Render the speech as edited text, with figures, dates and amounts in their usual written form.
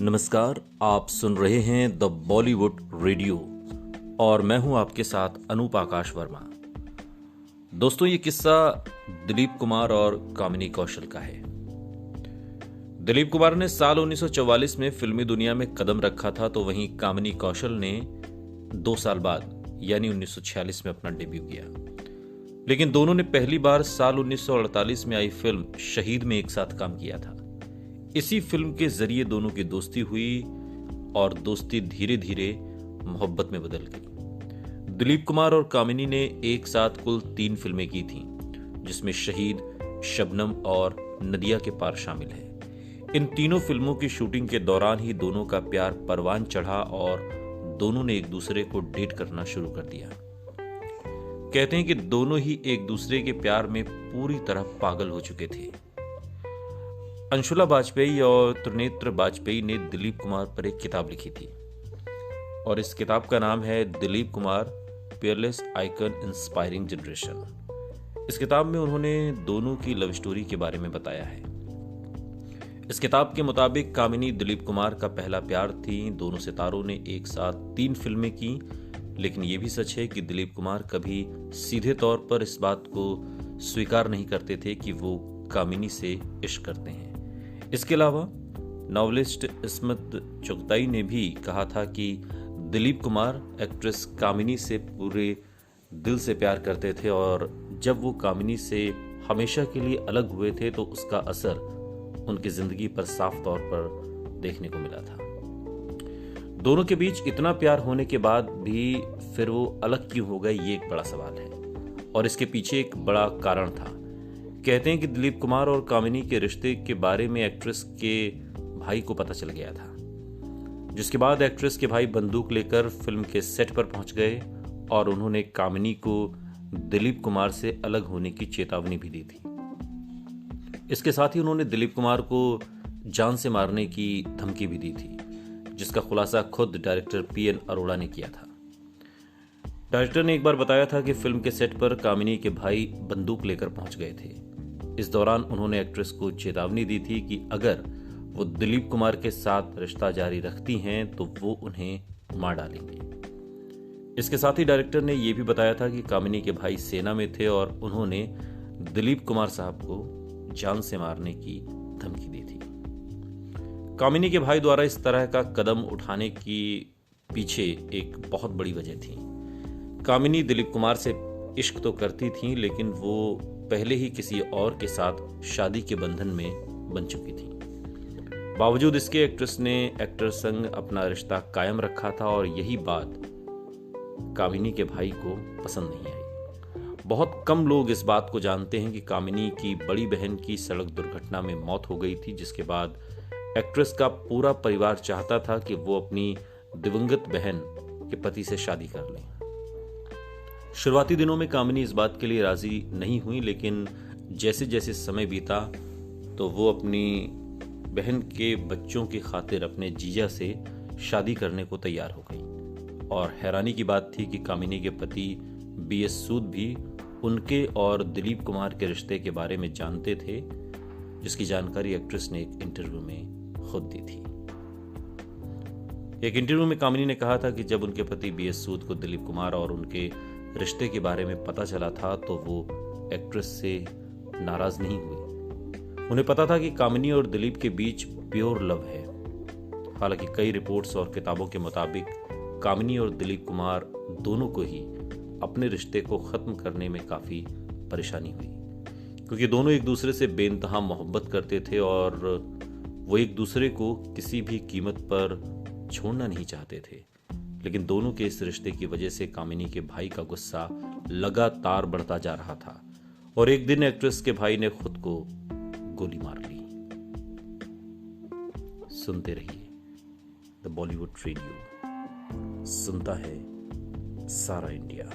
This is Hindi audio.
नमस्कार, आप सुन रहे हैं द बॉलीवुड रेडियो और मैं हूं आपके साथ अनूप आकाश वर्मा। दोस्तों, ये किस्सा दिलीप कुमार और कामिनी कौशल का है। दिलीप कुमार ने साल 1944 में फिल्मी दुनिया में कदम रखा था, तो वहीं कामिनी कौशल ने 2 साल बाद यानी 1946 में अपना डेब्यू किया। लेकिन दोनों ने पहली बार साल 1948 में आई फिल्म शहीद में एक साथ काम किया था। इसी फिल्म के जरिए दोनों की दोस्ती हुई और दोस्ती धीरे धीरे मोहब्बत में बदल गई। दिलीप कुमार और कामिनी ने एक साथ कुल 3 फिल्में की थीं, जिसमें शहीद, शबनम और नदिया के पार शामिल है। इन तीनों फिल्मों की शूटिंग के दौरान ही दोनों का प्यार परवान चढ़ा और दोनों ने एक दूसरे को डेट करना शुरू कर दिया। कहते हैं कि दोनों ही एक दूसरे के प्यार में पूरी तरह पागल हो चुके थे। अंशुला वाजपेयी और त्रिनेत्र वाजपेयी ने दिलीप कुमार पर एक किताब लिखी थी और इस किताब का नाम है Dilip Kumar Peerless icon inspiring generation. इस किताब में उन्होंने दोनों की लव स्टोरी के बारे में बताया है। इस किताब के मुताबिक कामिनी दिलीप कुमार का पहला प्यार थी। दोनों सितारों ने एक साथ 3 फिल्में की, लेकिन यह भी सच है कि दिलीप कुमार कभी सीधे तौर पर इस बात को स्वीकार नहीं करते थे कि वो कामिनी से इश्क करते हैं। इसके अलावा नॉवेलिस्ट इस्मत चुगताई ने भी कहा था कि दिलीप कुमार एक्ट्रेस कामिनी से पूरे दिल से प्यार करते थे और जब वो कामिनी से हमेशा के लिए अलग हुए थे तो उसका असर उनकी जिंदगी पर साफ तौर पर देखने को मिला था। दोनों के बीच इतना प्यार होने के बाद भी फिर वो अलग क्यों हो गए, ये एक बड़ा सवाल है और इसके पीछे एक बड़ा कारण था। कहते हैं कि दिलीप कुमार और कामिनी के रिश्ते के बारे में एक्ट्रेस के भाई को पता चल गया था, जिसके बाद एक्ट्रेस के भाई बंदूक लेकर फिल्म के सेट पर पहुंच गए और उन्होंने कामिनी को दिलीप कुमार से अलग होने की चेतावनी भी दी थी। इसके साथ ही उन्होंने दिलीप कुमार को जान से मारने की धमकी भी दी थी, जिसका खुलासा खुद डायरेक्टर पीएन अरोड़ा ने किया था। डायरेक्टर ने एक बार बताया था कि फिल्म के सेट पर कामिनी के भाई बंदूक लेकर पहुंच गए थे। इस दौरान उन्होंने एक्ट्रेस को चेतावनी दी थी कि अगर वो दिलीप कुमार के साथ रिश्ता जारी रखती हैं तो वो उन्हें मार डालेंगे। इसके साथ ही डायरेक्टर ने यह भी बताया था कि कामिनी के भाई सेना में थे और उन्होंने दिलीप कुमार साहब को जान से मारने की धमकी दी थी। कामिनी के भाई द्वारा इस तरह का कदम उठाने की पीछे एक बहुत बड़ी वजह थी। कामिनी दिलीप कुमार से इश्क तो करती थी, लेकिन वो पहले ही किसी और के साथ शादी के बंधन में बन चुकी थी। बावजूद इसके एक्ट्रेस ने एक्टर संग अपना रिश्ता कायम रखा था और यही बात कामिनी के भाई को पसंद नहीं आई। बहुत कम लोग इस बात को जानते हैं कि कामिनी की बड़ी बहन की सड़क दुर्घटना में मौत हो गई थी, जिसके बाद एक्ट्रेस का पूरा परिवार चाहता था कि वो अपनी दिवंगत बहन के पति से शादी कर लें। शुरुआती दिनों में कामिनी इस बात के लिए राजी नहीं हुई, लेकिन जैसे जैसे समय बीता तो वो अपनी बहन के बच्चों की खातिर अपने जीजा से शादी करने को तैयार हो गई। और हैरानी की बात थी कि कामिनी के पति बीएस सूद भी उनके और दिलीप कुमार के रिश्ते के बारे में जानते थे, जिसकी जानकारी एक्ट्रेस ने एक इंटरव्यू में खुद दी थी। एक इंटरव्यू में कामिनी ने कहा था कि जब उनके पति बीएस सूद को दिलीप कुमार और उनके रिश्ते के बारे में पता चला था तो वो एक्ट्रेस से नाराज नहीं हुई। उन्हें पता था कि कामिनी और दिलीप के बीच प्योर लव है। हालांकि कई रिपोर्ट्स और किताबों के मुताबिक कामिनी और दिलीप कुमार दोनों को ही अपने रिश्ते को खत्म करने में काफी परेशानी हुई, क्योंकि दोनों एक दूसरे से बेइंतहा मोहब्बत करते थे और वो एक दूसरे को किसी भी कीमत पर छोड़ना नहीं चाहते थे। लेकिन दोनों के इस रिश्ते की वजह से कामिनी के भाई का गुस्सा लगातार बढ़ता जा रहा था और एक दिन एक्ट्रेस के भाई ने खुद को गोली मार ली। सुनते रहिए द बॉलीवुड रेडियो, सुनता है सारा इंडिया।